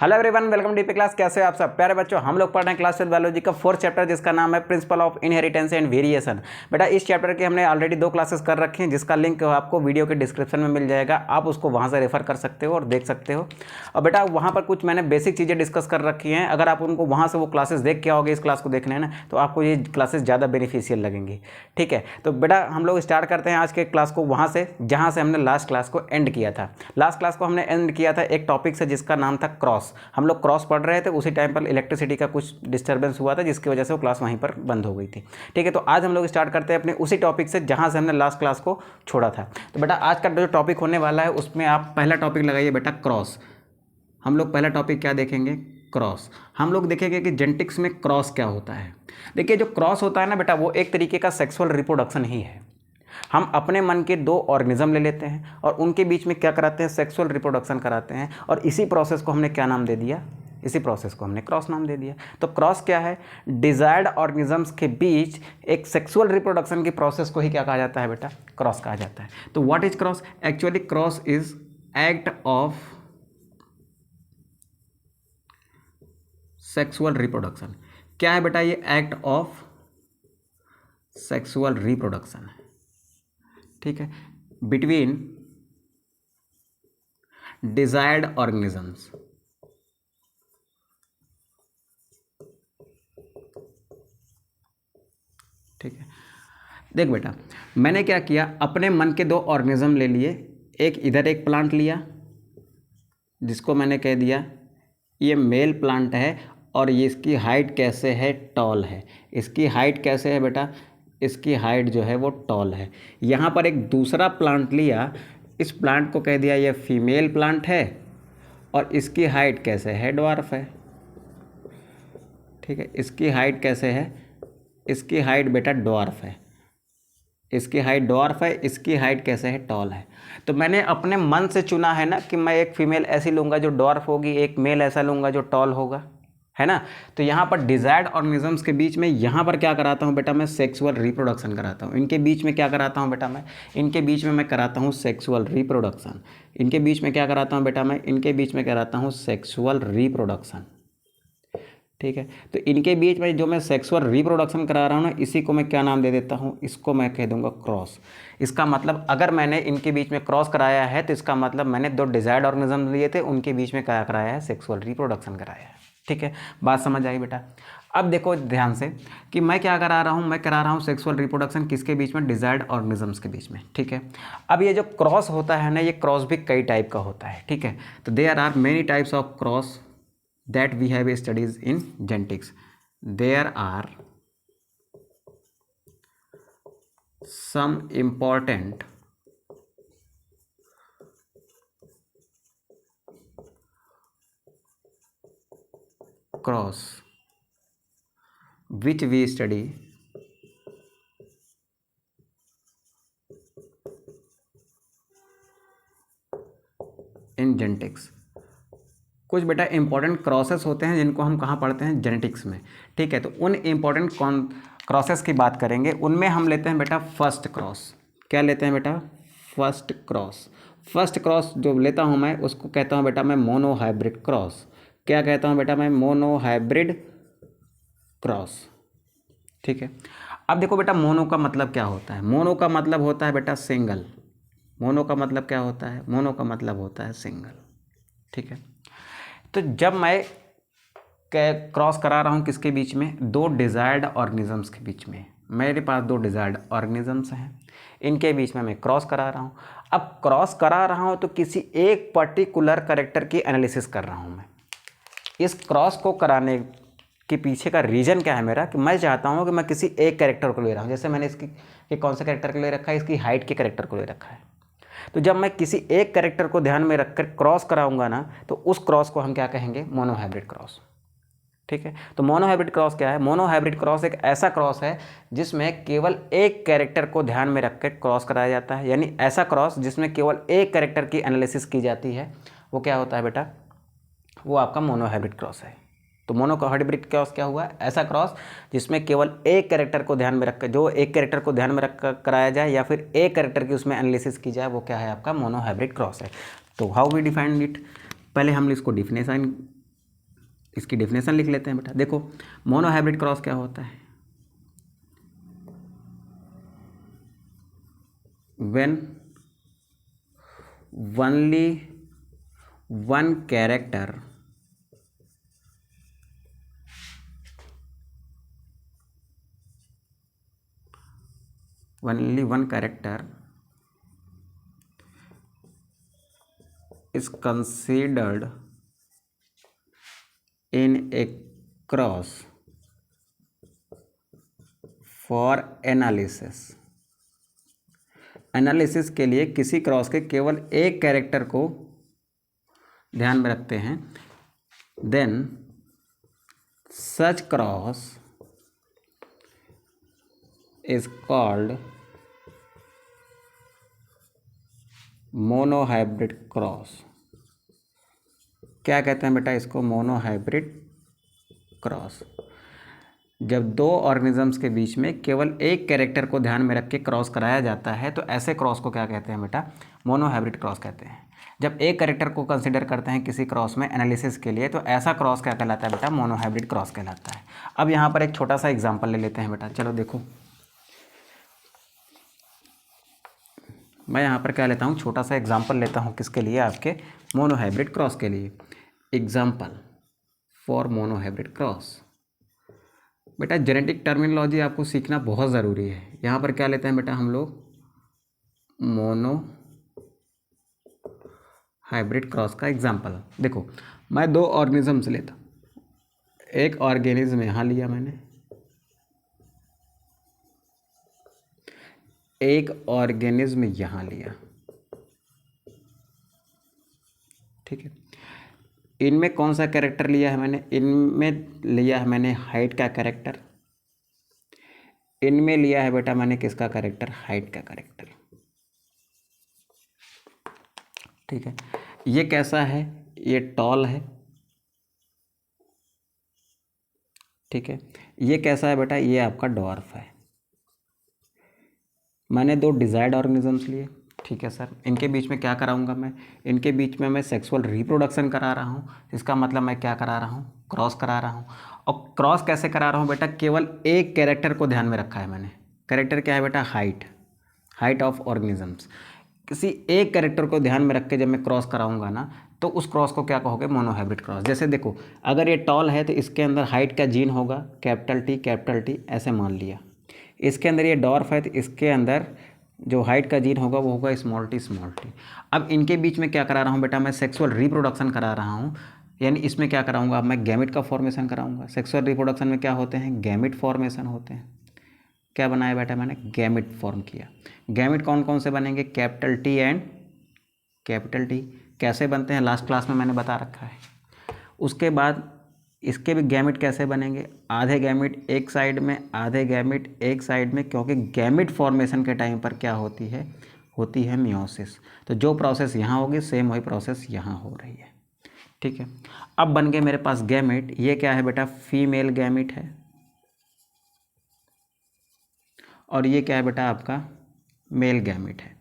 Hello everyone, welcome DP class. कैसे हो आप सब प्यारे बच्चों। हम लोग पढ़ रहे हैं क्लास 12 बायोलॉजी का 4th चैप्टर जिसका नाम है principle of inheritance and variation. बेटा इस चैप्टर के हमने ऑलरेडी 2 क्लासेस कर रखी हैं जिसका लिंक आपको वीडियो के डिस्क्रिप्शन में मिल जाएगा। आप उसको वहाँ से रेफर कर सकते हो और देख सकते हो। और बेटा वहाँ पर कुछ मैंने बेसिक चीज़ें डिस्कस कर रखी हैं। अगर आप उनको वहाँ से वो क्लासेस देख के आओगे, इस क्लास को देखने है ना, तो आपको ये क्लासेस ज़्यादा बेनिफिशियल लगेंगी। ठीक है, तो बेटा हम लोग स्टार्ट करते हैं आज के क्लास को वहाँ से जहाँ से हमने लास्ट क्लास को एंड किया था। लास्ट क्लास को हमने एंड किया था एक टॉपिक से जिसका नाम था क्रॉस। हम लोग क्रॉस पढ़ रहे थे, उसी टाइम पर इलेक्ट्रिसिटी का कुछ डिस्टर्बेंस हुआ था जिसकी वजह से वो क्लास वहीं पर बंद हो गई थी। ठीक है, तो आज हम लोग स्टार्ट करते हैं अपने उसी टॉपिक से जहाँ से हमने लास्ट क्लास को छोड़ा था। तो बेटा आज का जो टॉपिक होने वाला है उसमें आप पहला टॉपिक लगाइए बेटा क्रॉस। हम लोग पहला टॉपिक क्या देखेंगे? क्रॉस। हम लोग देखेंगे कि जेनेटिक्स में क्रॉस क्या होता है। देखिए जो क्रॉस होता है ना बेटा, वो एक तरीके का सेक्सुअल रिप्रोडक्शन ही है। हम अपने मन के 2 ऑर्गेनिज्म ले लेते हैं और उनके बीच में क्या कराते हैं? सेक्सुअल रिप्रोडक्शन कराते हैं। और इसी प्रोसेस को हमने क्या नाम दे दिया? इसी प्रोसेस को हमने क्रॉस नाम दे दिया। तो क्रॉस क्या है? डिजायर्ड ऑर्गेनिजम्स के बीच एक सेक्सुअल रिप्रोडक्शन की प्रोसेस को ही क्या कहा जाता है बेटा? क्रॉस कहा जाता है। तो what is cross? Actually cross is act of sexual reproduction. क्या है बेटा ये? एक्ट ऑफ सेक्सुअल रिप्रोडक्शन है। ठीक है, बिटवीन डिजायर्ड ऑर्गेनिजम्स। ठीक है, देख बेटा मैंने क्या किया, अपने मन के 2 ऑर्गेनिज्म ले लिए। एक इधर एक प्लांट लिया जिसको मैंने कह दिया ये मेल प्लांट है और ये इसकी हाइट कैसे है? टॉल है। इसकी हाइट कैसे है बेटा? इसकी हाइट जो है वो टॉल है। यहाँ पर एक दूसरा प्लांट लिया, इस प्लांट को कह दिया ये फीमेल प्लांट है और इसकी हाइट कैसे है? ड्वार्फ है। ठीक है, इसकी हाइट कैसे है? इसकी हाइट बेटा ड्वार्फ है। इसकी हाइट ड्वार्फ है, इसकी हाइट कैसे है? टॉल है। तो मैंने अपने मन से चुना है ना कि मैं एक फीमेल ऐसी लूँगा जो ड्वार्फ होगी, एक मेल ऐसा लूँगा जो टॉल होगा, है ना। तो यहाँ पर डिजायर्ड ऑर्गेनिजम्स के बीच में यहाँ पर क्या कराता हूँ बेटा? मैं सेक्सुअल रिप्रोडक्शन कराता हूँ। इनके बीच में क्या कराता हूँ बेटा? इनके बीच में मैं कराता हूँ सेक्सुअल रिप्रोडक्शन। इनके बीच में क्या कराता हूँ बेटा? इनके बीच में कराता हूँ सेक्सुअल रिप्रोडक्शन। ठीक है, तो इनके बीच में जो मैं सेक्सुअल रिप्रोडक्शन करा रहा हूँ ना, इसी को मैं क्या नाम दे देता हूँ? इसको मैं कह दूंगा क्रॉस। इसका मतलब अगर मैंने इनके बीच में क्रॉस कराया है तो इसका मतलब मैंने 2 डिजायर्ड ऑर्गेनिज्म लिए थे, उनके बीच में क्या कराया है? सेक्सुअल रिप्रोडक्शन कराया है। ठीक है, बात समझ आई बेटा। अब देखो ध्यान से कि मैं क्या करा रहा हूँ, मैं करा रहा हूँ सेक्सुअल रिप्रोडक्शन किसके बीच में? डिजायर्ड ऑर्गेनिजम्स के बीच में। ठीक है, अब ये जो क्रॉस होता है ना, ये क्रॉस भी कई टाइप का होता है। ठीक है, तो there are many types of cross that we have studies in genetics. There are some important cross which we study in genetics. कुछ बेटा इंपॉर्टेंट क्रॉसेस होते हैं जिनको हम कहाँ पढ़ते हैं? जेनेटिक्स में। ठीक है, तो उन इंपॉर्टेंट क्रॉसेस की बात करेंगे। उनमें हम लेते हैं बेटा फर्स्ट क्रॉस। क्या लेते हैं बेटा? First cross. फर्स्ट क्रॉस जो लेता हूँ मैं उसको कहता हूँ बेटा मैं मोनोहाइब्रिड क्रॉस। क्या कहता हूँ बेटा? मैं मोनोहाइब्रिड क्रॉस। ठीक है, अब देखो बेटा मोनो का मतलब क्या होता है? मोनो का मतलब होता है बेटा सिंगल। मोनो का मतलब क्या होता है? मोनो का मतलब होता है सिंगल। ठीक है, तो जब मैं क्रॉस करा रहा हूँ किसके बीच में? 2 डिजायर्ड ऑर्गेनिजम्स के बीच में। मेरे पास 2 डिजायर्ड ऑर्गेनिजम्स हैं, इनके बीच में मैं क्रॉस करा रहा हूँ। अब क्रॉस करा रहा हूँ तो किसी एक पर्टिकुलर कैरेक्टर की एनालिसिस कर रहा हूँ मैं। इस क्रॉस को कराने के पीछे का रीज़न क्या है मेरा? कि मैं चाहता हूँ कि मैं किसी एक कैरेक्टर को ले रहा हूँ। जैसे मैंने इसकी कौन से कैरेक्टर को ले रखा है? इसकी हाइट के कैरेक्टर को ले रखा है। तो जब मैं किसी एक कैरेक्टर को ध्यान में रखकर क्रॉस कराऊंगा ना, तो उस क्रॉस को हम क्या कहेंगे? Monohybrid cross. ठीक है, तो मोनोहाइब्रिड क्रॉस क्या है? मोनोहाइब्रिड क्रॉस एक ऐसा क्रॉस है जिसमें केवल एक कैरेक्टर को ध्यान में रखकर क्रॉस कराया जाता है। यानी ऐसा क्रॉस जिसमें केवल एक कैरेक्टर की एनालिसिस की जाती है, वो क्या होता है बेटा? वो आपका मोनोहाइब्रिड क्रॉस है। तो मोनोहाइब्रिड क्रॉस क्या हुआ? ऐसा क्रॉस जिसमें केवल एक कैरेक्टर को ध्यान में रखकर, जो एक कैरेक्टर को ध्यान में रखकर कराया जाए या फिर एक कैरेक्टर की उसमें एनालिसिस की जाए, वो क्या है? आपका मोनोहाइब्रिड क्रॉस है। तो हाउ वी डिफाइन इट? पहले हम इसको डिफिनेशन इसकी डेफिनेशन लिख लेते हैं बेटा। देखो मोनोहाइब्रिड क्रॉस क्या होता है, when only one character is considered in a cross for analysis के लिए किसी क्रॉस के केवल एक कैरेक्टर को ध्यान में रखते हैं, then such cross is called monohybrid cross. क्या कहते हैं बेटा इसको, मोनोहाइब्रिड क्रॉस। जब दो ऑर्गेनिजम्स के बीच में केवल एक कैरेक्टर को ध्यान में रख के क्रॉस कराया जाता है तो ऐसे क्रॉस को क्या कहते हैं बेटा, मोनोहाइब्रिड क्रॉस कहते हैं। जब एक कैरेक्टर को कंसिडर करते हैं किसी क्रॉस में एनालिसिस के लिए तो ऐसा क्रॉस क्या कहलाता है बेटा, मोनोहाइब्रिड क्रॉस कहलाता है। अब यहाँ पर एक छोटा सा एग्जाम्पल ले लेते हैं बेटा, चलो देखो मैं यहाँ पर क्या लेता हूँ, छोटा सा एग्जाम्पल लेता हूँ किसके लिए, आपके मोनोहाइब्रिड क्रॉस के लिए। Example for monohybrid cross. बेटा जेनेटिक टर्मिनोलॉजी आपको सीखना बहुत ज़रूरी है। यहाँ पर क्या लेते हैं बेटा हम लोग, मोनो हाइब्रिड क्रॉस का एग्जाम्पल। देखो मैं दो ऑर्गेनिजम्स लेता, एक ऑर्गेनिज्म यहाँ लिया मैंने, एक ऑर्गेनिज्म यहाँ लिया, ठीक है। इनमें कौन सा कैरेक्टर लिया है मैंने, इनमें लिया है मैंने हाइट का कैरेक्टर, इनमें लिया है बेटा मैंने किसका कैरेक्टर, हाइट का कैरेक्टर, ठीक है। ये कैसा है, ये टॉल है, ठीक है। ये कैसा है बेटा, ये आपका डॉर्फ है। मैंने दो डिजायर्ड ऑर्गेनिजम्स लिए, ठीक है सर। इनके बीच में क्या कराऊंगा मैं, इनके बीच में मैं सेक्सुअल रिप्रोडक्शन करा रहा हूँ। इसका मतलब मैं क्या करा रहा हूँ, क्रॉस करा रहा हूँ। और क्रॉस कैसे करा रहा हूँ बेटा, केवल एक कैरेक्टर को ध्यान में रखा है मैंने। कैरेक्टर क्या है बेटा, हाइट ऑफ ऑर्गेनिजम्स। किसी एक कैरेक्टर को ध्यान में रख के जब मैं क्रॉस कराऊंगा ना तो उस क्रॉस को क्या कहोगे, मोनोहाइब्रिड क्रॉस। जैसे देखो अगर ये टॉल है तो इसके अंदर हाइट का जीन होगा कैपिटल टी ऐसे मान लिया। इसके अंदर ये डॉर्फ है तो इसके अंदर जो हाइट का जीन होगा वो होगा स्मॉल टी। अब इनके बीच में क्या करा रहा हूँ बेटा, मैं सेक्सुअल रिप्रोडक्शन करा रहा हूँ। यानी इसमें क्या कराऊंगा, अब मैं गैमिट का फॉर्मेशन कराऊंगा। सेक्सुअल रिप्रोडक्शन में क्या होते हैं, गैमिट फॉर्मेशन होते हैं। क्या बनाया बेटा मैंने, गैमिट फॉर्म किया। गैमिट कौन कौन से बनेंगे, capital T and capital T. कैसे बनते हैं लास्ट क्लास में मैंने बता रखा है। उसके बाद इसके भी गैमिट कैसे बनेंगे, आधे गैमिट एक साइड में, आधे गैमिट एक साइड में, क्योंकि गैमिट फॉर्मेशन के टाइम पर क्या होती है मियोसिस। तो जो प्रोसेस यहाँ होगी सेम वही प्रोसेस यहाँ हो रही है, ठीक है। अब बन गए मेरे पास गैमिट। ये क्या है बेटा, फीमेल गैमिट है, और ये क्या है बेटा आपका मेल गैमिट है।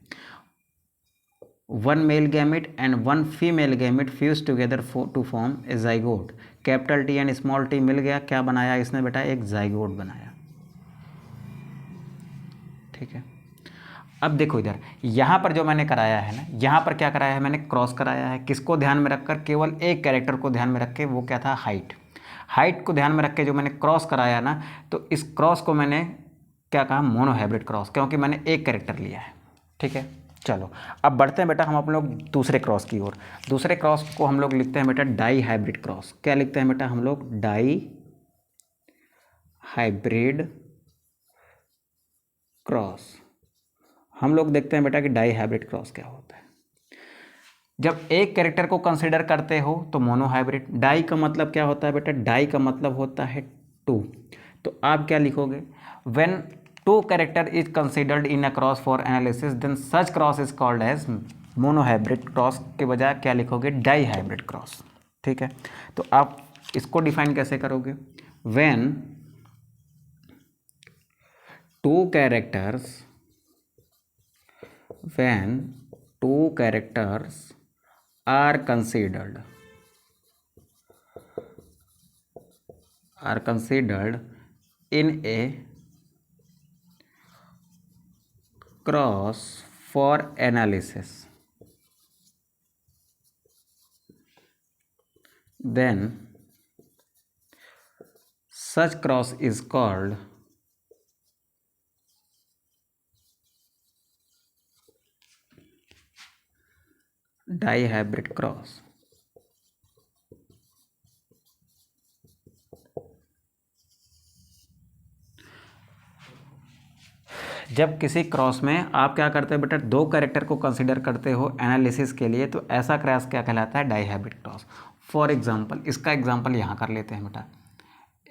One male gamete and one female gamete fuse together to form a zygote. Capital T and small T मिल गया, क्या बनाया इसने बेटा, एक जाइगोट बनाया, ठीक है। अब देखो इधर यहाँ पर जो मैंने कराया है ना, यहाँ पर क्या कराया है मैंने, क्रॉस कराया है। किसको ध्यान में रखकर, केवल एक कैरेक्टर को ध्यान में रख के, वो क्या था, हाइट को ध्यान में रख के जो मैंने क्रॉस कराया ना, तो इस क्रॉस को मैंने क्या कहा, मोनोहाइब्रिड क्रॉस, क्योंकि मैंने एक कैरेक्टर लिया है, ठीक है। चलो अब बढ़ते हैं बेटा हम लोग दूसरे क्रॉस की ओर। दूसरे क्रॉस को हम लोग लिखते हैं बेटा डाई हाइब्रिड क्रॉस। क्या लिखते हैं बेटा हम लोग, डाई हाइब्रिड क्रॉस। हम लोग देखते हैं बेटा कि डाई हाइब्रिड क्रॉस क्या होता है। जब एक कैरेक्टर को कंसिडर करते हो तो मोनोहाइब्रिड। डाई का मतलब क्या होता है बेटा, डाई का मतलब होता है टू। तो आप क्या लिखोगे, when two character is considered in a cross for analysis then such cross is called as monohybrid cross के बजाय क्या लिखोगे, डाई हाइब्रिड क्रॉस, ठीक है। तो आप इसको डिफाइन कैसे करोगे, when two characters are considered are considered in a cross for analysis, then such cross is called dihybrid cross. जब किसी क्रॉस में आप क्या करते हो बेटा, दो कैरेक्टर को कंसीडर करते हो एनालिसिस के लिए, तो ऐसा क्रॉस क्या कहलाता है, डाईहाइब्रिड क्रॉस। फॉर एग्जांपल, इसका एग्जांपल यहाँ कर लेते हैं बेटा,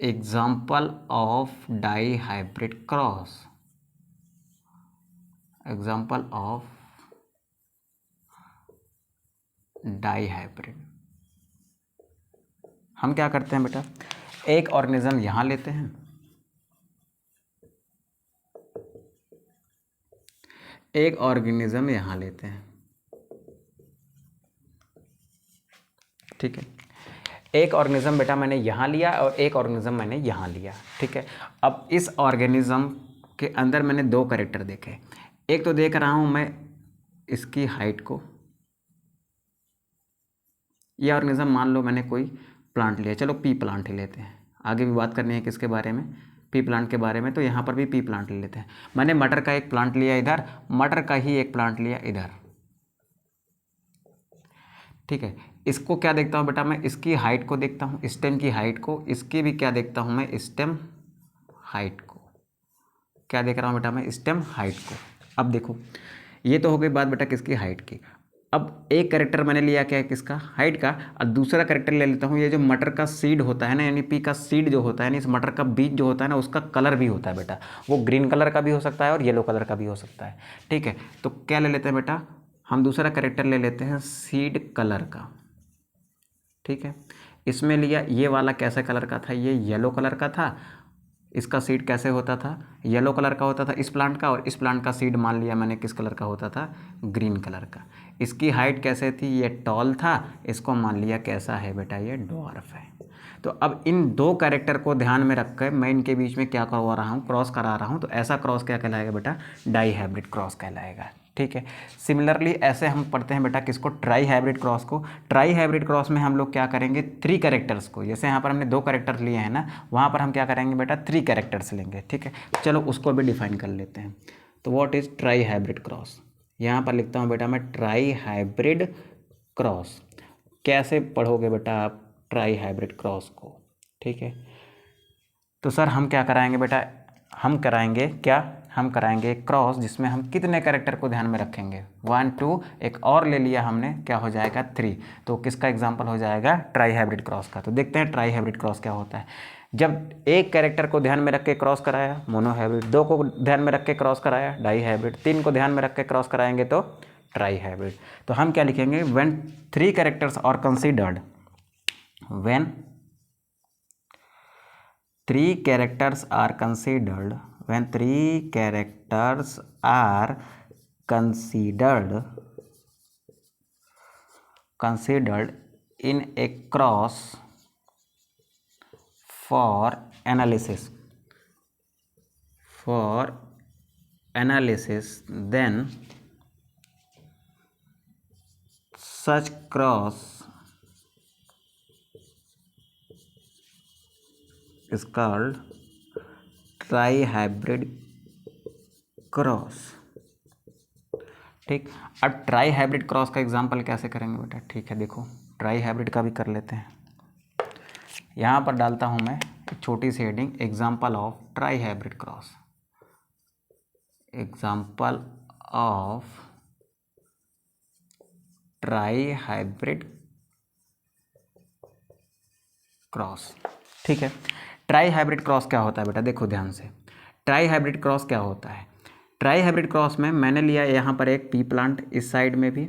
example of dihybrid cross, example of dihybrid. हम क्या करते हैं बेटा, एक ऑर्गेनिज्म यहाँ लेते हैं, एक ऑर्गेनिज्म यहाँ लेते हैं, ठीक है। एक ऑर्गेनिज्म बेटा मैंने यहाँ लिया और एक ऑर्गेनिज्म मैंने यहाँ लिया, ठीक है। अब इस ऑर्गेनिज्म के अंदर मैंने दो कैरेक्टर देखे। एक तो देख रहा हूँ मैं इसकी हाइट को, यह ऑर्गेनिज्म मान लो मैंने कोई प्लांट लिया, चलो पी प्लांट ही लेते हैं, आगे भी बात करनी है किसके बारे में, पी प्लांट के बारे में, तो यहाँ पर भी पी प्लांट ले लेते हैं। मैंने मटर का एक प्लांट लिया इधर, मटर का ही एक प्लांट लिया इधर, ठीक है। इसको क्या देखता हूँ बेटा मैं, इसकी हाइट को देखता हूँ, स्टेम की हाइट को, इसकी भी क्या देखता हूँ मैं, स्टेम हाइट को। क्या देख रहा हूँ बेटा मैं, स्टेम हाइट को। अब देखो, ये तो हो गई बात बेटा किसकी, हाइट की। अब एक कैरेक्टर मैंने लिया क्या है, किसका, हाइट का, और दूसरा कैरेक्टर ले लेता हूँ, ये जो मटर का सीड होता है ना, यानी पी का सीड जो होता है ना, इस मटर का बीज जो होता है ना, उसका कलर भी होता है बेटा, वो ग्रीन कलर का भी हो सकता है और येलो कलर का भी हो सकता है, ठीक है। तो क्या ले लेते हैं बेटा, हम दूसरा कैरेक्टर ले लेते हैं सीड कलर का, ठीक है। इसमें लिया, ये वाला कैसे कलर का था, ये येलो कलर का था, इसका सीड कैसे होता था, येलो कलर का होता था इस प्लांट का, और इस प्लांट का सीड मान लिया मैंने किस कलर का होता था, ग्रीन कलर का। इसकी हाइट कैसे थी, ये टॉल था, इसको मान लिया कैसा है बेटा, ये ड्वार्फ है। तो अब इन दो कैरेक्टर को ध्यान में रख कर मैं इनके बीच में क्या करवा रहा हूँ, क्रॉस करा रहा हूँ, तो ऐसा क्रॉस क्या कहलाएगा बेटा, डाईहाइब्रिड क्रॉस कहलाएगा, ठीक है। सिमिलरली ऐसे हम पढ़ते हैं बेटा किसको, ट्राई हाइब्रिड क्रॉस को। ट्राई हाइब्रिड क्रॉस में हम लोग क्या करेंगे, थ्री कैरेक्टर्स को, जैसे यहाँ पर हमने दो कैरेक्टर्स लिए हैं ना, वहाँ पर हम क्या करेंगे बेटा, थ्री कैरेक्टर्स लेंगे, ठीक है। चलो उसको भी डिफाइन कर लेते हैं। तो what is try hybrid cross, यहाँ पर लिखता हूँ बेटा मैं ट्राई हाइब्रिड क्रॉस। कैसे पढ़ोगे बेटा आप ट्राई हाइब्रिड क्रॉस को, ठीक है। तो सर हम क्या कराएंगे बेटा, हम कराएंगे क्या, हम कराएंगे क्रॉस जिसमें हम कितने कैरेक्टर को ध्यान में रखेंगे, 1 2, एक और ले लिया हमने, क्या हो जाएगा 3। तो किसका एग्जांपल हो जाएगा, ट्राई हाइब्रिड क्रॉस का। तो देखते हैं ट्राई हाइब्रिड क्रॉस क्या होता है। जब एक कैरेक्टर को ध्यान में रख के क्रॉस कराया, मोनो हाइब्रिड, दो को ध्यान में रख के क्रॉस कराया, डाई हाइब्रिड, तीन को ध्यान में रख के क्रॉस कराएंगे तो ट्राई हाइब्रिड। तो हम क्या लिखेंगे, when three characters are considered, when three characters are considered, when three characters are considered in a cross for analysis, then such cross is called try-hybrid cross, ठीक। अब ट्राई हाइब्रिड क्रॉस का example कैसे करेंगे बेटा, ठीक है। देखो try hybrid का भी कर लेते हैं। यहाँ पर डालता हूँ मैं एक छोटी सी heading, example of trihybrid cross, example of trihybrid cross, ठीक है। ट्राई हाइब्रिड क्रॉस क्या होता है बेटा, देखो ध्यान से, ट्राई हाइब्रिड क्रॉस क्या होता है। ट्राई हाइब्रिड क्रॉस में मैंने लिया यहाँ पर एक पी प्लांट, इस साइड में भी,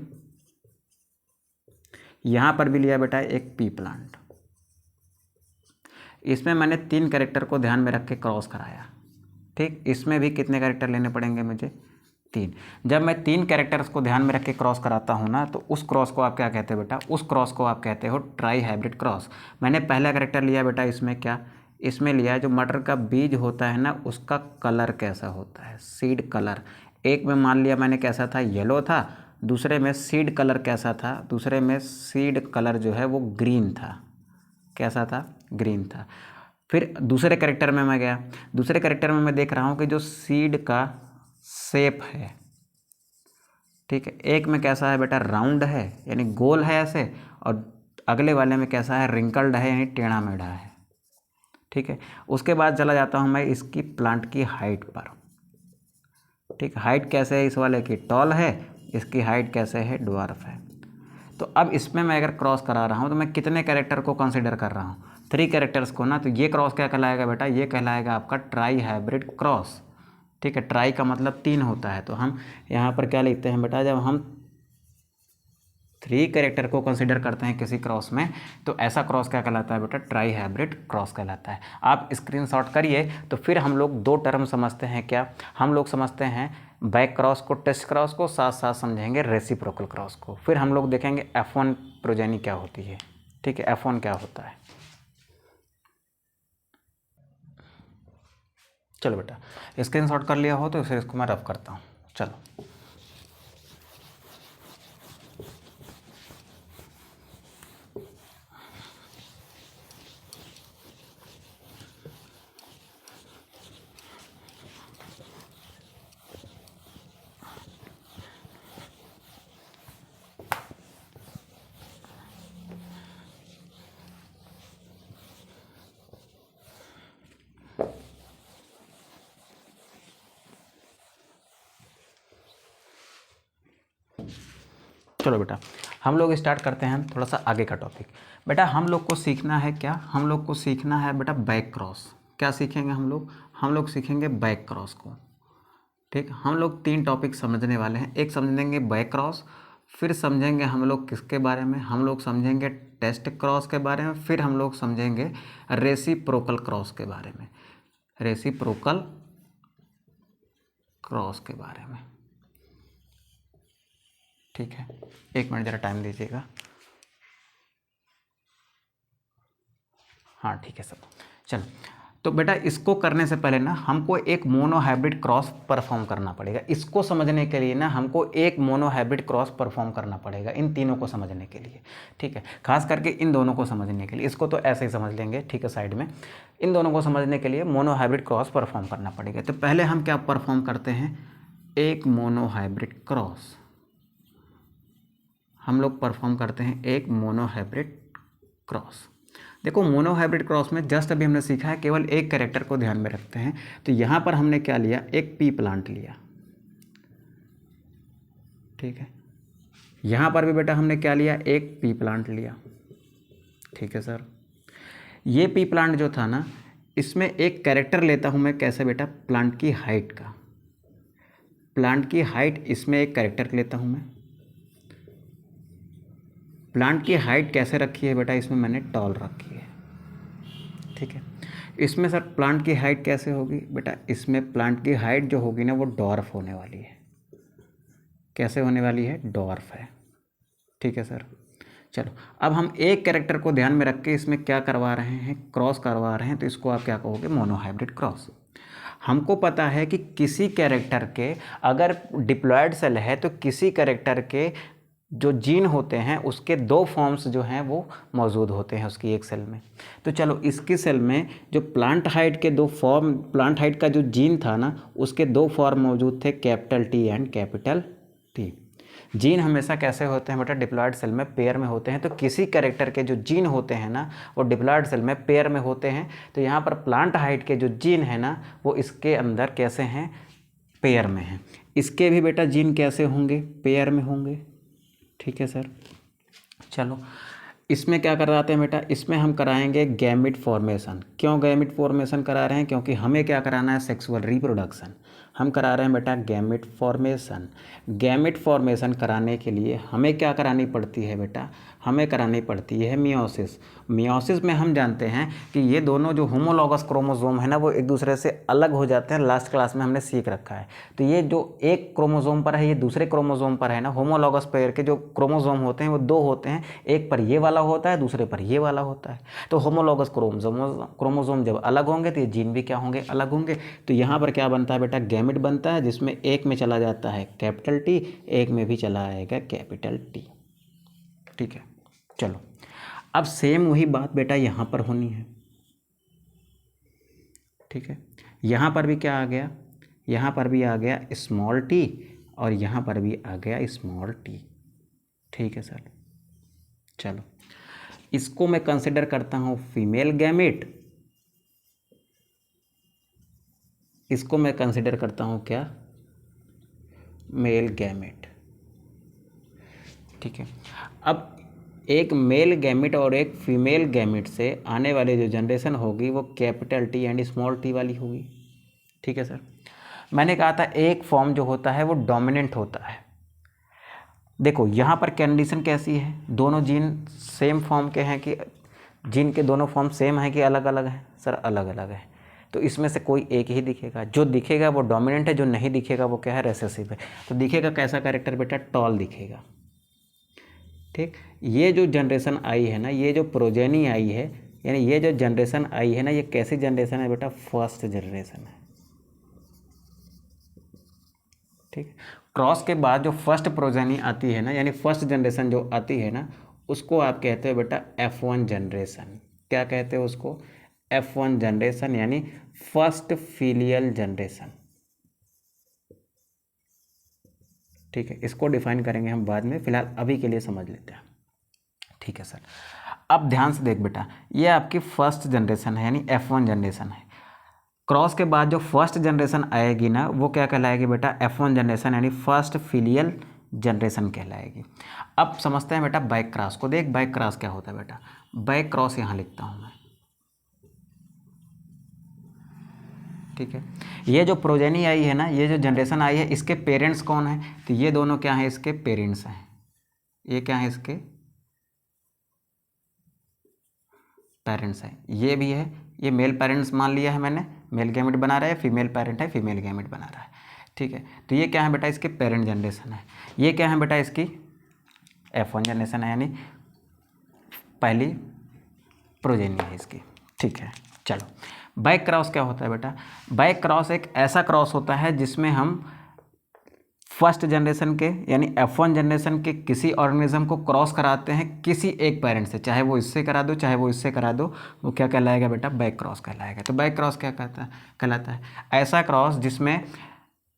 यहाँ पर भी लिया बेटा एक पी प्लांट। इसमें मैंने तीन कैरेक्टर को ध्यान में रख के क्रॉस कराया, ठीक। इसमें भी कितने कैरेक्टर लेने पड़ेंगे मुझे, तीन। जब मैं तीन कैरेक्टर्स को ध्यान में रख के क्रॉस कराता हूँ ना, तो उस क्रॉस को आप क्या कहते हो बेटा, उस क्रॉस को आप कहते हो ट्राई हाइब्रिड क्रॉस। मैंने पहला कैरेक्टर लिया बेटा इसमें क्या, इसमें लिया है। जो मटर का बीज होता है ना उसका कलर कैसा होता है, सीड कलर। एक में मान लिया मैंने कैसा था, येलो था, दूसरे में सीड कलर कैसा था, दूसरे में सीड कलर जो है वो ग्रीन था। कैसा था, ग्रीन था। फिर दूसरे कैरेक्टर में मैं गया, दूसरे कैरेक्टर में मैं देख रहा हूँ कि जो सीड का शेप है, ठीक है, एक में कैसा है बेटा, राउंड है यानी गोल है ऐसे, और अगले वाले में कैसा है, रिंकल्ड है यानी टेढ़ा मेढ़ा है। ठीक है, उसके बाद चला जाता हूँ मैं इसकी प्लांट की हाइट पर। ठीक, हाइट कैसे है इस वाले की, टॉल है, इसकी हाइट कैसे है, ड्वार्फ है। तो अब इसमें मैं अगर क्रॉस करा रहा हूँ तो मैं कितने कैरेक्टर को कंसिडर कर रहा हूँ, 3 कैरेक्टर्स को ना। तो ये क्रॉस क्या कहलाएगा बेटा, ये कहलाएगा आपका ट्राई हाइब्रिड क्रॉस। ठीक है, ट्राई का मतलब 3 होता है, तो हम यहाँ पर क्या लिखते हैं बेटा, जब हम 3 कैरेक्टर को कंसिडर करते हैं किसी क्रॉस में तो ऐसा क्रॉस क्या कहलाता है बेटा, ट्राई हाइब्रिड क्रॉस कहलाता है। आप स्क्रीनशॉट करिए। तो फिर हम लोग 2 टर्म समझते हैं, क्या हम लोग समझते हैं, बैक क्रॉस को, टेस्ट क्रॉस को, साथ साथ समझेंगे रेसिप्रोकल क्रॉस को। फिर हम लोग देखेंगे F1 प्रोजेनी क्या होती है। ठीक है, F1 क्या होता है। चलो बेटा, स्क्रीनशॉट कर लिया हो तो फिर इसको मैं रफ करता हूँ। चलो, चलो बेटा, हम लोग स्टार्ट करते हैं थोड़ा सा आगे का टॉपिक। बेटा हम लोग को सीखना है क्या, हम लोग को सीखना है बेटा बैक क्रॉस। क्या सीखेंगे हम लोग सीखेंगे बैक क्रॉस को। ठीक, हम लोग 3 टॉपिक समझने वाले हैं। एक समझेंगे बैक क्रॉस, फिर समझेंगे हम लोग किसके बारे में, हम लोग समझेंगे टेस्ट क्रॉस के बारे में, फिर हम लोग समझेंगे रेसिप्रोकल क्रॉस के बारे में, रेसिप्रोकल क्रॉस के बारे में। ठीक है, 1 मिनट ज़रा टाइम दीजिएगा। हाँ ठीक है सब। चलो, तो बेटा इसको करने से पहले ना हमको एक मोनो हाइब्रिड क्रॉस परफॉर्म करना पड़ेगा। इसको समझने के लिए ना हमको एक मोनो हाइब्रिड क्रॉस परफॉर्म करना पड़ेगा, इन तीनों को समझने के लिए। ठीक है, खास करके इन दोनों को समझने के लिए, इसको तो ऐसे ही समझ लेंगे, ठीक है, साइड में। इन दोनों को समझने के लिए मोनो हाइब्रिड क्रॉस परफॉर्म करना पड़ेगा। तो पहले हम क्या परफॉर्म करते हैं, एक मोनो हाइब्रिड क्रॉस हम लोग परफॉर्म करते हैं, एक मोनो हाइब्रिड क्रॉस। देखो मोनो हाइब्रिड क्रॉस में जस्ट अभी हमने सीखा है, केवल एक कैरेक्टर को ध्यान में रखते हैं। तो यहाँ पर हमने क्या लिया, एक पी प्लांट लिया। ठीक है, यहाँ पर भी बेटा हमने क्या लिया, एक पी प्लांट लिया। ठीक है सर, ये पी प्लांट जो था ना, इसमें एक कैरेक्टर लेता हूँ मैं, कैसे बेटा, प्लांट की हाइट का। प्लांट की हाइट, इसमें एक कैरेक्टर लेता हूँ मैं। प्लांट की हाइट कैसे रखी है बेटा, इसमें मैंने टॉल रखी है। ठीक है, इसमें सर प्लांट की हाइट कैसे होगी बेटा, इसमें प्लांट की हाइट जो होगी ना वो डॉर्फ होने वाली है। कैसे होने वाली है, डॉर्फ है। ठीक है सर, चलो अब हम एक कैरेक्टर को ध्यान में रख के इसमें क्या करवा रहे हैं, क्रॉस करवा रहे हैं। तो इसको आप क्या कहोगे, मोनो हाइब्रिड क्रॉस। हमको पता है कि किसी कैरेक्टर के अगर डिप्लॉयड सेल है तो किसी कैरेक्टर के जो जीन होते हैं उसके 2 फॉर्म्स जो हैं वो मौजूद होते हैं उसकी एक सेल में। तो चलो इसकी सेल में जो प्लांट हाइट के 2 फॉर्म, प्लांट हाइट का जो जीन था ना उसके 2 फॉर्म मौजूद थे, capital T and capital T. Gene हमेशा कैसे होते हैं बेटा, डिप्लॉयड सेल में पेयर में होते हैं। तो किसी कैरेक्टर के जो जीन होते हैं ना वो डिप्लॉयड सेल में पेयर में होते हैं। तो यहाँ पर प्लांट हाइट के जो जीन है ना वो इसके अंदर कैसे हैं, पेयर में हैं। इसके भी बेटा जीन कैसे होंगे, पेयर में होंगे। ठीक है सर, चलो इसमें क्या कराते हैं बेटा, इसमें हम कराएंगे गैमिट फॉर्मेशन। क्यों गैमिट फॉर्मेशन करा रहे हैं, क्योंकि हमें क्या कराना है, सेक्सुअल रिप्रोडक्शन। हम करा रहे हैं बेटा गैमिट फॉर्मेशन। गैमिट फॉर्मेशन कराने के लिए हमें क्या करानी पड़ती है बेटा, हमें करानी पड़ती है मियोसिस। मियोसिस में हम जानते हैं कि ये दोनों जो होमोलॉगस क्रोमोसोम है ना वो एक दूसरे से अलग हो जाते हैं, लास्ट क्लास में हमने सीख रखा है। तो ये जो एक क्रोमोसोम पर है ये दूसरे क्रोमोसोम पर है ना, होमोलॉगस पेयर के जो क्रोमोसोम होते हैं वो दो होते हैं, एक पर ये वाला होता है दूसरे पर ये वाला होता है। तो होमोलॉगस क्रोमोसोम जब अलग होंगे तो ये जीन भी क्या होंगे, अलग होंगे। तो यहाँ पर क्या बनता है बेटा, गैमेट बनता है जिसमें एक में चला जाता है कैपिटल टी, एक में भी चला आएगा कैपिटल टी। ठीक है, चलो अब सेम वही बात बेटा यहाँ पर होनी है। ठीक है, यहाँ पर भी क्या आ गया, यहाँ पर भी आ गया स्मॉल टी और यहाँ पर भी आ गया स्मॉल टी। ठीक है सर, चलो इसको मैं कंसिडर करता हूँ फीमेल गैमेट, इसको मैं कंसिडर करता हूँ क्या, मेल गैमेट। ठीक है, अब एक मेल गैमेट और एक फीमेल गैमेट से आने वाली जो जनरेशन होगी वो capital T and small T वाली होगी। ठीक है सर, मैंने कहा था एक फॉर्म जो होता है वो डोमिनेंट होता है। देखो यहाँ पर कंडीशन कैसी है, दोनों जीन सेम फॉर्म के हैं कि जीन के दोनों फॉर्म सेम है कि अलग अलग है, सर अलग अलग है। तो इसमें से कोई एक ही दिखेगा, जो दिखेगा वो डोमिनेंट है, जो नहीं दिखेगा वो क्या है, रेसेसिव है। तो दिखेगा कैसा कैरेक्टर बेटा, टॉल दिखेगा। ठीक, ये जो जनरेशन आई है ना, ये जो प्रोजेनी आई है, यानी ये जो जनरेशन आई है ना, ये कैसी जनरेशन है बेटा, फर्स्ट जनरेशन है। ठीक, क्रॉस के बाद जो फर्स्ट प्रोजेनी आती है ना, यानी फर्स्ट जनरेशन जो आती है ना, उसको आप कहते हो बेटा F1 जनरेशन। क्या कहते हो उसको, F1 जनरेशन, यानी फर्स्ट फीलियल जनरेशन। ठीक है, इसको डिफाइन करेंगे हम बाद में, फिलहाल अभी के लिए समझ लेते हैं। ठीक है सर, अब ध्यान से देख बेटा, ये आपकी फर्स्ट जनरेशन है यानी F1 जनरेशन है। क्रॉस के बाद जो फर्स्ट जनरेशन आएगी ना वो क्या कहलाएगी बेटा, F1 जनरेशन यानी फर्स्ट फिलियल जनरेशन कहलाएगी। अब समझते हैं बेटा बैक क्रॉस को। देख बैक क्रॉस क्या होता है बेटा, बैक क्रॉस यहाँ लिखता हूँ मैं। ठीक है, ये जो प्रोजेनी आई है ना, ये जो जनरेशन आई है, इसके पेरेंट्स कौन है, तो ये दोनों क्या हैं, इसके पेरेंट्स हैं। ये क्या है, इसके पेरेंट्स हैं, ये भी है, ये मेल पेरेंट्स मान लिया है मैंने, मेल गैमेट बना रहा है, फीमेल पेरेंट है, फीमेल गैमेट बना रहा है। ठीक है, तो ये क्या है बेटा, इसके पेरेंट जनरेशन है। ये क्या है बेटा, इसकी F1 जनरेशन है, यानी पहली प्रोजेनी है इसकी। ठीक है, चलो बैक क्रॉस क्या होता है बेटा, बैक क्रॉस एक ऐसा क्रॉस होता है जिसमें हम फर्स्ट जनरेशन के यानी F1 जनरेशन के किसी ऑर्गेनिज्म को क्रॉस कराते हैं किसी एक पेरेंट से, चाहे वो इससे करा दो चाहे वो इससे करा दो, वो क्या कहलाएगा बेटा, बैक क्रॉस कहलाएगा। तो बैक क्रॉस क्या कहलाता है, ऐसा क्रॉस जिसमें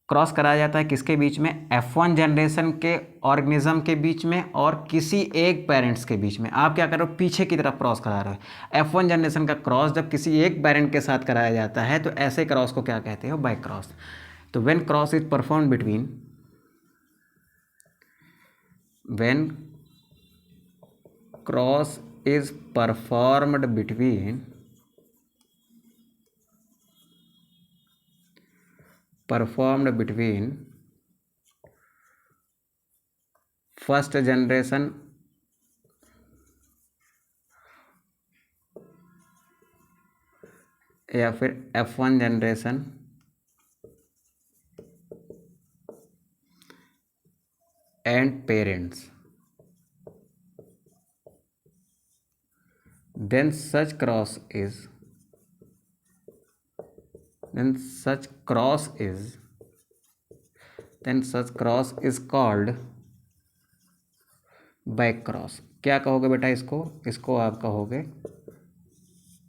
क्रॉस कराया जाता है किसके बीच में, F1 जनरेशन के ऑर्गेनिज्म के बीच में और किसी एक पेरेंट्स के बीच में। आप क्या कर रहे हो, पीछे की तरफ क्रॉस करा रहे हो। F1 जनरेशन का क्रॉस जब किसी एक पेरेंट के साथ कराया जाता है तो ऐसे क्रॉस को क्या कहते हो, बैक क्रॉस। तो when cross is perform between, when cross is performed between first generation या फिर F1 generation and parents, then such cross is called back cross. क्या कहोगे बेटा इसको आप कहोगे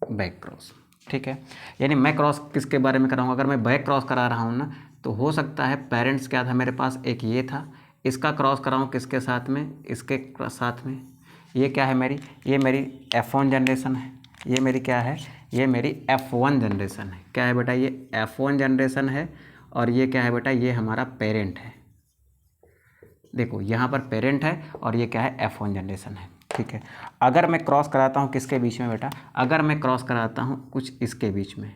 बैक क्रॉस। ठीक है, यानी मैं क्रॉस किसके बारे में कराऊंगा, अगर मैं बैक क्रॉस करा रहा हूँ ना तो हो सकता है पेरेंट्स क्या था मेरे पास, एक ये था, इसका क्रॉस कराऊँ किसके साथ में, इसके साथ में। ये क्या है मेरी, ये मेरी F1 जनरेशन है, ये मेरी क्या है, ये मेरी F1 जनरेशन है। क्या है बेटा, ये F1 जनरेशन है और ये क्या है बेटा, ये हमारा पेरेंट है। देखो यहाँ पर पेरेंट है और ये क्या है, F1 जनरेशन है। ठीक है, अगर मैं क्रॉस कराता हूँ किसके बीच में बेटा, अगर मैं क्रॉस कराता हूँ कुछ इसके बीच में,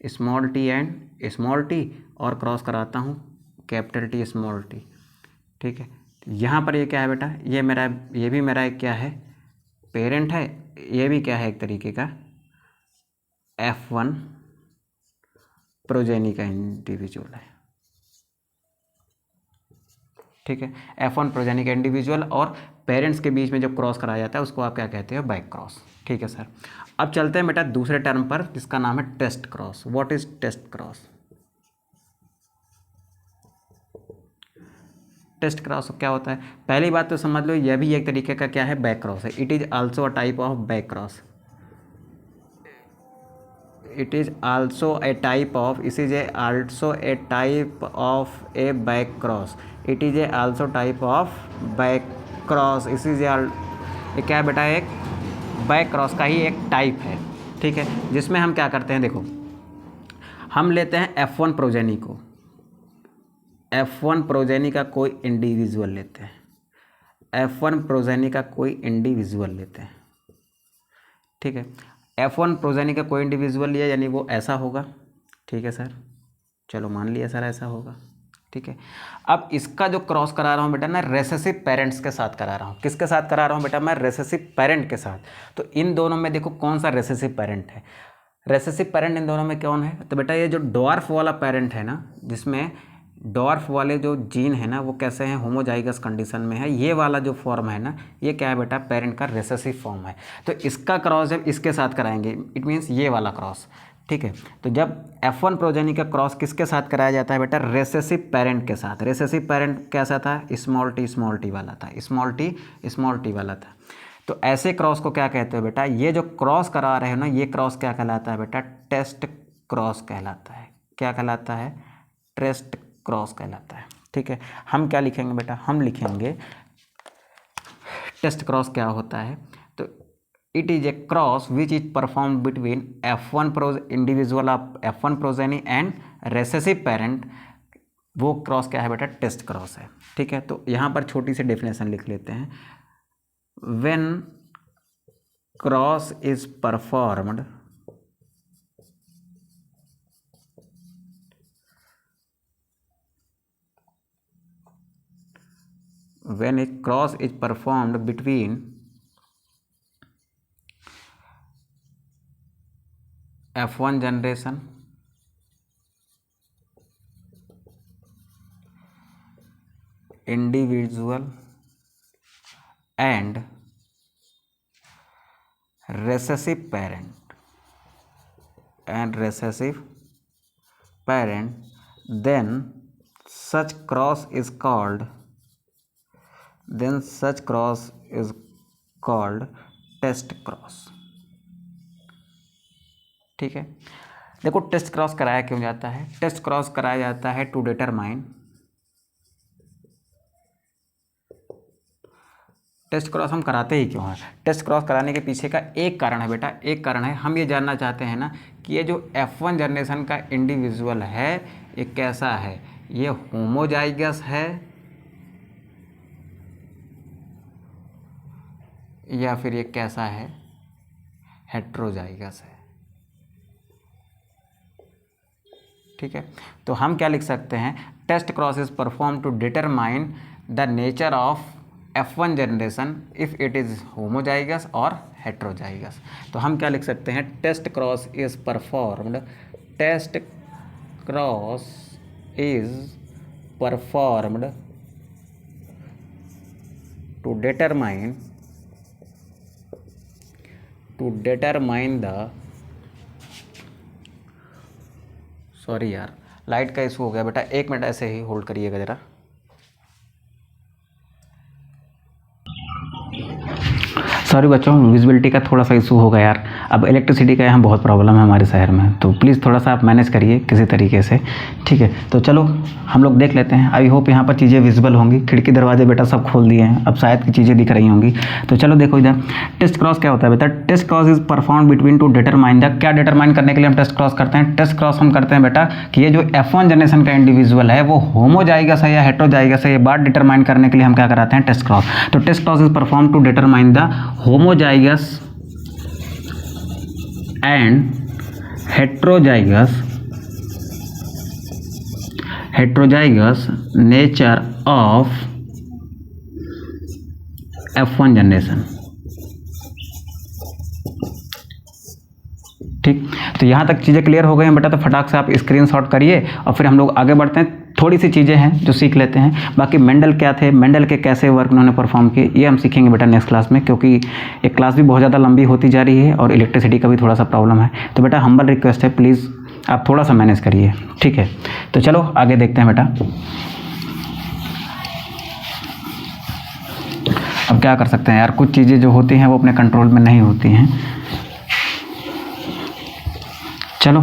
small T and small T, और क्रॉस कराता हूँ कैपिटल टी स्मॉल टी। ठीक है, यहाँ पर ये क्या है बेटा, ये भी मेरा क्या है, पेरेंट है, ये भी क्या है एक तरीके का F1 प्रोजेनी का इंडिविजुअल है। ठीक है, F1 प्रोजेनी का इंडिविजुअल और पेरेंट्स के बीच में जब क्रॉस कराया जाता है उसको आप क्या कहते हो, बैक क्रॉस। ठीक है सर, अब चलते हैं बेटा दूसरे टर्म पर जिसका नाम है test cross. What is test cross? Test cross क्या होता है? पहली बात तो समझ लो, यह भी एक तरीके का क्या है, बैक क्रॉस है। It is also a type of back cross. It is also a type of, this is a also a type of a back cross. It is a also type of back cross. This is ये क्या है बेटा, एक back cross का ही एक type है। ठीक है, जिसमें हम क्या करते हैं, देखो हम लेते हैं F1 प्रोजेनी को, F1 प्रोजेनी का कोई इंडिविजुअल लेते हैं, F1 प्रोजेनी का कोई इंडिविजुअल लेते हैं। ठीक है, F1 प्रोजेनी का कोई इंडिविजुअल लिया यानी वो ऐसा होगा। ठीक है सर, चलो मान लिया सर ऐसा होगा। ठीक है, अब इसका जो क्रॉस करा रहा हूँ बेटा मैं रेसेसिव पेरेंट्स के साथ करा रहा हूँ। किसके साथ करा रहा हूँ बेटा मैं? रेसेसिव पेरेंट के साथ। तो इन दोनों में देखो कौन सा रेसेसिव पेरेंट है? रेसेसिव पेरेंट इन दोनों में कौन है? तो बेटा ये जो डॉर्फ वाला पेरेंट है ना, जिसमें डॉर्फ वाले जो जीन है ना वो कैसे हैं, होमोजाइगस कंडीशन में है, ये वाला जो फॉर्म है ना ये क्या है बेटा, पेरेंट का रेसेसिव फॉर्म है। तो इसका क्रॉस जब इसके साथ कराएंगे, इट मीन्स ये वाला क्रॉस। ठीक है, तो जब F1 प्रोजेनी का क्रॉस किसके साथ कराया जाता है बेटा? रेसेसिव पेरेंट के साथ। रेसेसिव पेरेंट कैसा था? स्मॉल टी वाला था, स्मॉल टी वाला था। तो ऐसे क्रॉस को क्या कहते हो बेटा? ये जो क्रॉस करा रहे हो ना, ये क्रॉस क्या कहलाता है बेटा? टेस्ट क्रॉस कहलाता है। क्या कहलाता है? टेस्ट क्रॉस कहलाता है। ठीक है, हम क्या लिखेंगे बेटा? हम लिखेंगे टेस्ट क्रॉस क्या होता है, तो it is A cross which is perform between F1 individual of F1 progeny and recessive parent. वो क्रॉस क्या है बेटा? टेस्ट क्रॉस है। ठीक है, तो यहाँ पर छोटी सी डेफिनेशन लिख लेते हैं। When cross is performed when a cross is performed between F1 generation individual and recessive parent then such cross is called test cross. ठीक है, देखो टेस्ट क्रॉस कराया क्यों जाता है? टेस्ट क्रॉस कराया जाता है टू डिटरमाइन, टेस्ट क्रॉस हम कराते ही क्यों हैं? टेस्ट क्रॉस कराने के पीछे का एक कारण है बेटा, एक कारण है, हम ये जानना चाहते हैं ना कि ये जो F1 जनरेशन का इंडिविजुअल है ये कैसा है, ये होमोजाइगस है या फिर ये कैसा है, हेट्रोजाइगस है। ठीक है, तो हम क्या लिख सकते हैं? Test cross is perform to determine the nature of F1 generation if it is homozygous और हेट्रोजाइगस। तो हम क्या लिख सकते हैं? Test cross is performed to determine the, sorry यार लाइट का इशू हो गया बेटा, 1 मिनट ऐसे ही होल्ड करिएगा ज़रा। सॉरी बच्चों, विजिबिलिटी का थोड़ा सा इशू होगा यार। अब इलेक्ट्रिसिटी का यहाँ बहुत प्रॉब्लम है हमारे शहर में, तो प्लीज़ थोड़ा सा आप मैनेज करिए किसी तरीके से। ठीक है, तो चलो हम लोग देख लेते हैं। आई होप यहाँ पर चीज़ें विजिबल होंगी, खिड़की दरवाजे बेटा सब खोल दिए हैं, अब शायद की चीज़ें दिख रही होंगी। तो चलो देखो इधर टेस्ट क्रॉस क्या होता है बेटा? Test cross is perform between to determine the, क्या डिटरमाइन करने के लिए हम टेस्ट क्रॉस करते हैं? टेस्ट क्रॉस हम करते हैं बेटा कि ये जो F1 जनरेशन का इंडिविजुअल है वो होमोजाइगस है या हेट्रोजाइगस है, ये बात डिटरमाइन करने के लिए हम क्या कराते हैं? Test cross. तो test cross is perform to determine the homozygous and heterozygous nature of F1 generation। ठीक, तो यहाँ तक चीज़ें क्लियर हो गई हैं बेटा, तो फटाक से आप स्क्रीनशॉट करिए और फिर हम लोग आगे बढ़ते हैं। थोड़ी सी चीज़ें हैं जो सीख लेते हैं, बाकी मेंडल क्या थे, मेंडल के कैसे वर्क उन्होंने परफॉर्म किए, ये हम सीखेंगे बेटा नेक्स्ट क्लास में, क्योंकि एक क्लास भी बहुत ज़्यादा लंबी होती जा रही है और इलेक्ट्रिसिटी का भी थोड़ा सा प्रॉब्लम है। तो बेटा हम्बल रिक्वेस्ट है, प्लीज़ आप थोड़ा सा मैनेज करिए, ठीक है। तो चलो आगे देखते हैं बेटा। अब क्या कर सकते हैं यार, कुछ चीज़ें जो होती हैं वो अपने कंट्रोल में नहीं होती हैं। चलो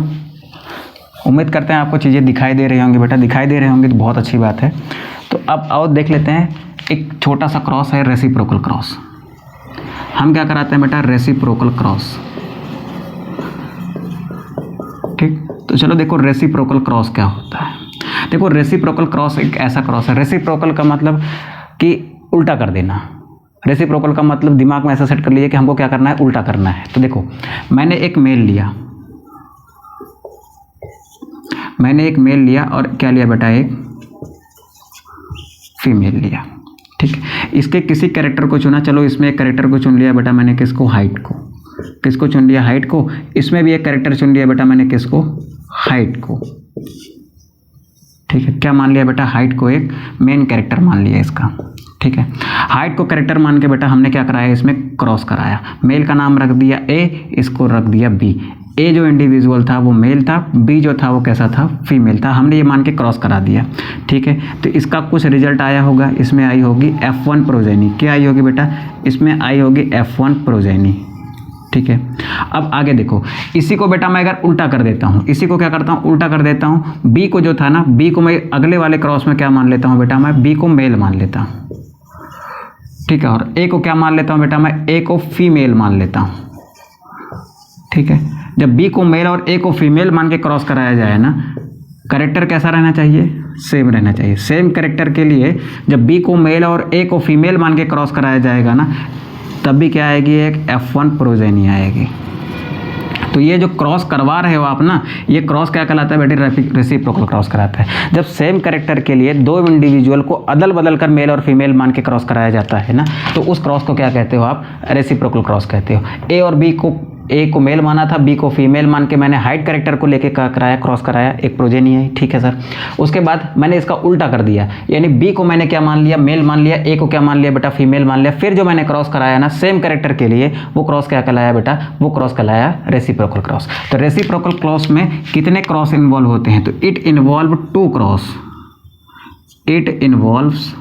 उम्मीद करते हैं आपको चीज़ें दिखाई दे रही होंगी बेटा, दिखाई दे रही होंगी तो बहुत अच्छी बात है। तो अब आओ देख लेते हैं, एक छोटा सा क्रॉस है, रेसिप्रोकल क्रॉस। हम क्या कराते हैं बेटा, रेसिप्रोकल क्रॉस, ठीक। तो चलो देखो रेसिप्रोकल क्रॉस क्या होता है। देखो रेसिप्रोकल क्रॉस एक ऐसा क्रॉस है, रेसिप्रोकल का मतलब कि उल्टा कर देना। रेसिप्रोकल का मतलब दिमाग में ऐसा सेट कर लीजिए कि हमको क्या करना है, उल्टा करना है। तो देखो मैंने एक मेल लिया, मैंने एक मेल लिया और क्या लिया बेटा, एक फीमेल लिया, ठीक। इसके किसी कैरेक्टर को चुना, चलो इसमें एक कैरेक्टर को चुन लिया बेटा मैंने, किसको, हाइट को। किसको चुन लिया, हाइट को। इसमें भी एक कैरेक्टर चुन लिया बेटा मैंने, किसको, हाइट को, ठीक है। क्या मान लिया बेटा, हाइट को एक मेन कैरेक्टर मान लिया इसका, ठीक है। हाइट को कैरेक्टर मान के बेटा हमने क्या कराया, इसमें क्रॉस कराया। मेल का नाम रख दिया ए, इसको रख दिया बी। ए जो इंडिविजुअल था वो मेल था, बी जो था वो कैसा था, फीमेल था। हमने ये मान के क्रॉस करा दिया, ठीक है। तो इसका कुछ रिजल्ट आया होगा, इसमें आई होगी F1 प्रोजेनी। क्या आई होगी बेटा, इसमें आई होगी F1 प्रोजेनी, ठीक है। अब आगे देखो, इसी को बेटा मैं अगर उल्टा कर देता हूँ, इसी को क्या करता हूँ, उल्टा कर देता हूँ। बी को जो था ना, बी को मैं अगले वाले क्रॉस में क्या मान लेता हूँ बेटा, मैं बी को मेल मान लेता हूँ, ठीक है। और ए को क्या मान लेता हूँ बेटा, मैं ए को फीमेल मान लेता हूँ, ठीक है। जब बी को मेल और ए को फीमेल मान के क्रॉस कराया जाए ना, कैरेक्टर कैसा रहना चाहिए, सेम रहना चाहिए। सेम कैरेक्टर के लिए जब बी को मेल और ए को फीमेल मान के क्रॉस कराया जाएगा ना, तब भी क्या आएगी, एक F1 प्रोजेनी आएगी। तो ये जो क्रॉस करवा रहे हो आप ना, ये क्रॉस क्या कहलाता है बेटे, रेसिप्रोकल क्रॉस कराता है। जब सेम कैरेक्टर के लिए दो इंडिविजुअल को अदल बदल कर मेल और फीमेल मान के क्रॉस कराया जाता है ना, तो उस क्रॉस को क्या कहते हो आप, रेसिप्रोकल क्रॉस कहते हो। ए और बी को, ए को मेल माना था, बी को फीमेल मान के मैंने हाइट कैरेक्टर को लेके कराया, क्रॉस कराया, एक प्रोजेनी है, ठीक है सर। उसके बाद मैंने इसका उल्टा कर दिया, यानी बी को मैंने क्या मान लिया, मेल मान लिया, ए को क्या मान लिया बेटा, फीमेल मान लिया। फिर जो मैंने क्रॉस कराया ना सेम कैरेक्टर के लिए, वो क्रॉस क्या कहलाया बेटा, वो क्रॉस कहलाया रेसिप्रोकल क्रॉस। तो रेसिप्रोकल क्रॉस में कितने क्रॉस इन्वॉल्व होते हैं, तो it involve 2 cross, it involves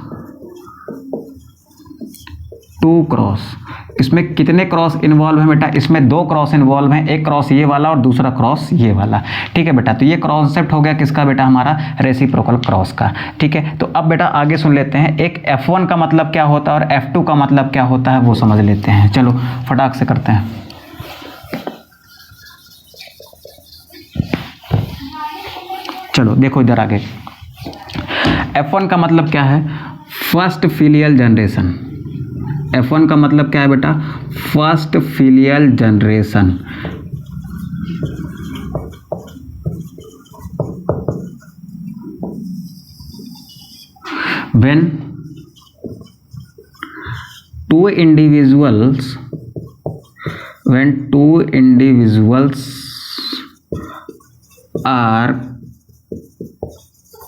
2 cross. इसमें कितने क्रॉस इन्वॉल्व हैं बेटा, इसमें 2 क्रॉस इन्वॉल्व हैं, एक क्रॉस ये वाला और दूसरा क्रॉस ये वाला, ठीक है बेटा। तो ये कॉन्सेप्ट हो गया किसका बेटा, हमारा रेसिप्रोकल क्रॉस का, ठीक है। तो अब बेटा आगे सुन लेते हैं, एक F1 का मतलब क्या होता है और F2 का मतलब क्या होता है वो समझ लेते हैं। चलो फटाक से करते हैं। चलो देखो इधर आगे, F1 का मतलब क्या है, फर्स्ट फिलियल जनरेशन। F1 का मतलब क्या है बेटा, first filial generation. When 2 individuals are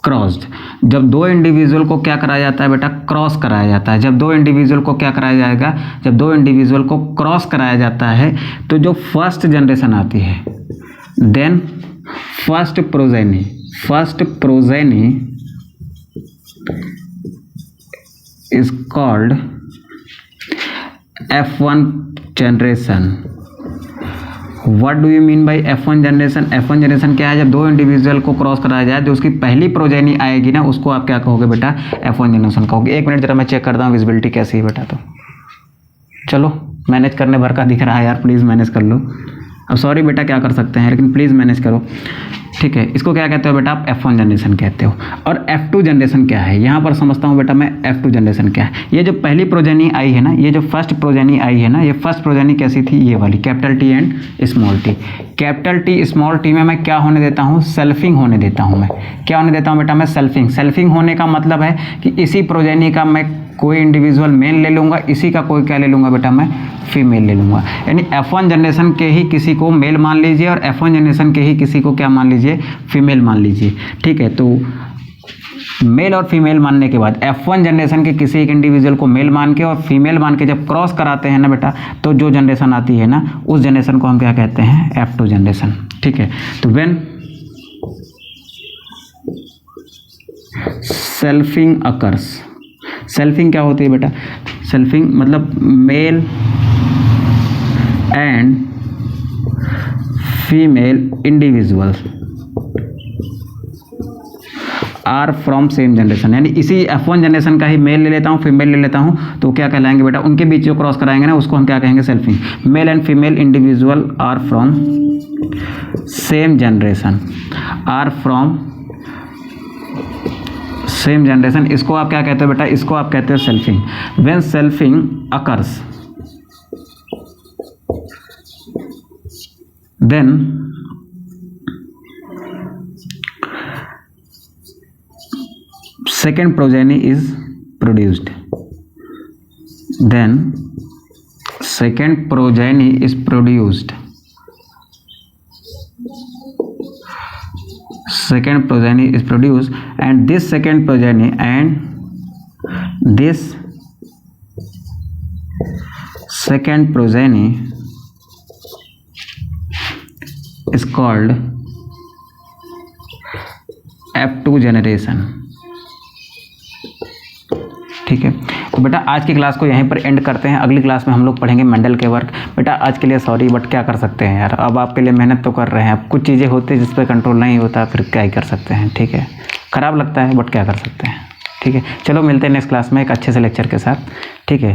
crossed, जब 2 इंडिविजुअल को क्या कराया जाता है बेटा, क्रॉस कराया जाता है। जब 2 इंडिविजुअल को क्या कराया जाएगा, जब 2 इंडिविजुअल को क्रॉस कराया जाता है, तो जो फर्स्ट जनरेशन आती है, then first progeny is called F1 generation. What do you mean by F1 generation? F1 generation क्या है, जब 2 इंडिविजुअल को क्रॉस कराया जाए, जो उसकी पहली प्रोजेनी आएगी ना, उसको आप क्या कहोगे बेटा, F1 जनरेशन कहोगे। एक मिनट जरा मैं चेक करता हूँ विजिबिलिटी कैसी है बेटा। तो चलो मैनेज करने भर का दिख रहा है यार, प्लीज़ मैनेज कर लो। अब सॉरी बेटा क्या कर सकते हैं, लेकिन प्लीज़ मैनेज करो, ठीक है। इसको क्या कहते हो बेटा, आप F1 जनरेशन कहते हो। और F2 जनरेशन क्या है, यहाँ पर समझता हूँ बेटा मैं F2 जनरेशन क्या है। ये जो पहली प्रोजेनी आई है ना, ये जो फर्स्ट प्रोजेनी आई है ना, ये फर्स्ट प्रोजेनी कैसी थी, ये वाली, capital T and small T. Capital T small T में मैं क्या होने देता हूँ, सेल्फिंग होने देता हूँ। मैं क्या होने देता हूँ बेटा, मैं सेल्फिंग। सेल्फिंग होने का मतलब है कि इसी प्रोजेनी का मैं कोई इंडिविजुअल मेल ले लूँगा, इसी का कोई क्या ले लूँगा बेटा, मैं फीमेल ले लूँगा। यानी F1 जनरेशन के ही किसी को मेल मान लीजिए और F1 जनरेशन के ही किसी को क्या मान लीजिए, फीमेल मान लीजिए। ठीक है, तो मेल और फीमेल मानने के बाद F1 जनरेशन के किसी एक इंडिविजुअल को मेल मान के और फीमेल मान के जब क्रॉस कराते हैं ना बेटा, तो जो जनरेशन आती है ना, उस जनरेशन को हम क्या कहते हैं, F2 जनरेशन। ठीक है, तो व्हेन सेल्फिंग अकर्स, सेल्फिंग क्या होती है बेटा, सेल्फिंग मतलब male and female individual are from same generation, यानी इसी F1 जनरेशन का ही मेल ले लेता हूँ, फीमेल ले लेता हूँ, तो क्या कहलाएंगे बेटा, उनके बीच जो क्रॉस कराएंगे ना, उसको हम क्या कहेंगे, selfing. Male and female individual are from same generation, are from same generation, इसको आप क्या कहते हो बेटा, इसको आप कहते हो selfing. When selfing occurs then second progeny is produced, then second progeny is produced, second progeny is produced, and this second progeny and this second progeny is called F2 generation। ठीक है, तो बेटा आज की क्लास को यहीं पर and करते हैं। अगली क्लास में हम लोग पढ़ेंगे मेंडल के वर्क। बेटा आज के लिए सॉरी, बट क्या कर सकते हैं यार, अब आपके लिए मेहनत तो कर रहे हैं, अब कुछ चीज़ें होती है जिस पर कंट्रोल नहीं होता, फिर क्या ही कर सकते हैं। ठीक है, ख़राब लगता है बट क्या कर सकते हैं। ठीक है, चलो मिलते हैं नेक्स्ट क्लास में एक अच्छे से लेक्चर के साथ। ठीक है।